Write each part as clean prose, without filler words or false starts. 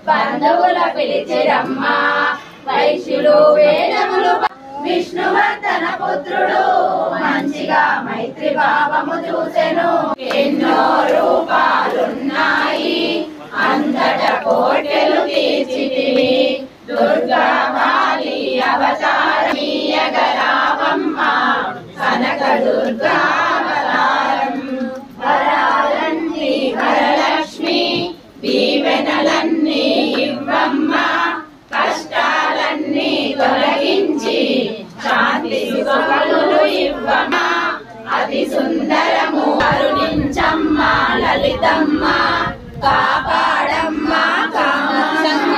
బంధువుల పిలిచిరమ్మా వైశ్యులు వేదములు విష్ణువర్ధన పుత్రుడు మంచిగా మైత్రి భావము చూసెను. ఎన్నో రూపాలున్నాయి అంతట కోటెలు తీర్చితివి దుర్గా కాళీ అవతారమీయగరావమ్మ కనక దుర్గావతారం. వరాలన్నీ వరలక్ష్మి దీవెనలన్నీ ఇవ్వమ్మ కష్టాలన్నీ తొలగించి శాంతి సుఖములు ఇవ్వమ్మ అతి సుందరము కరుణించమ్మ లలితమ్మ కాపాడమ్మ కామమ్మ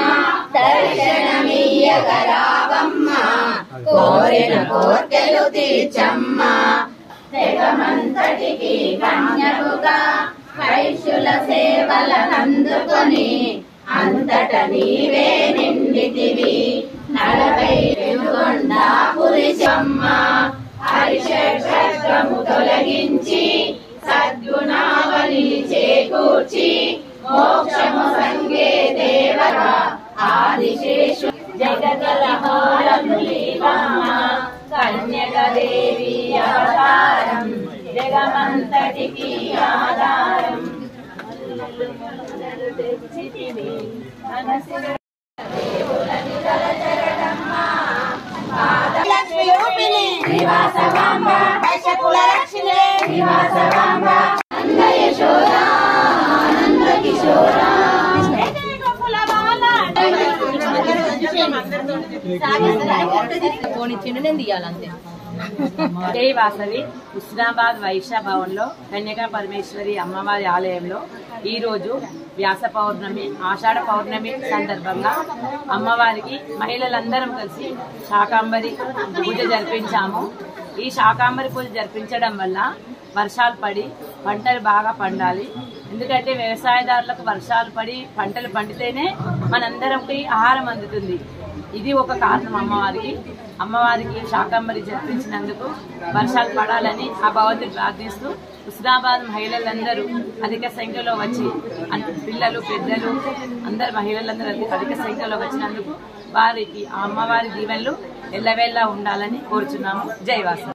దర్శనమీయగరావమ్మ కోరిన కోర్కెలు తీర్చమ్మ. జగమంతటికి కన్యకుగా వైశ్యుల సేవలనందుకొని అంతట నీవే నిండితివి 40 వెలుగొండా పురిచమ్మ హరిషడ్గము తొలగించి సద్గుణావళి చేకూర్చి మోక్షము సంగే దేవర ఆదిశేషు జగదలహారములీవమ్మ కన్యకదేవి అవతారం జగమంతటికి ఆధారం. లక్ష్మి రూపిణి నివాసవాంబ వైశకుల రక్షిణే నివాసవాంబ నంద యశోద ఆనంద కిశోర జై వాసవి హుస్నాబాద్ వైశ్య భవన్ లో కన్యకా పరమేశ్వరి అమ్మవారి ఆలయంలో ఈ రోజు వ్యాస పౌర్ణమి ఆషాఢ పౌర్ణమి సందర్భంగా అమ్మవారికి మహిళలందరం కలిసి శాకాంబరి పూజ జరిపించాము. ఈ శాకాంబరి పూజ జరిపించడం వల్ల వర్షాలు పడి పంటలు బాగా పండాలి. ఎందుకంటే వ్యవసాయదారులకు వర్షాలు పడి పంటలు పండితేనే మనందరికి ఆహారం అందుతుంది. ఇది ఒక కారణం. అమ్మవారికి శాకాంబరి జరిపించినందుకు వర్షాలు పడాలని ఆ భగవంతుని ప్రార్థిస్తూ హుస్నాబాద్ మహిళలందరూ అధిక సంఖ్యలో వచ్చి పిల్లలు పెద్దలు అందరు మహిళలందరూ అధిక సంఖ్యలో వచ్చినందుకు వారికి ఆ అమ్మవారి దీవెనలు ఎల్లవేళలా ఉండాలని కోరుచున్నాము. జై వాసవి.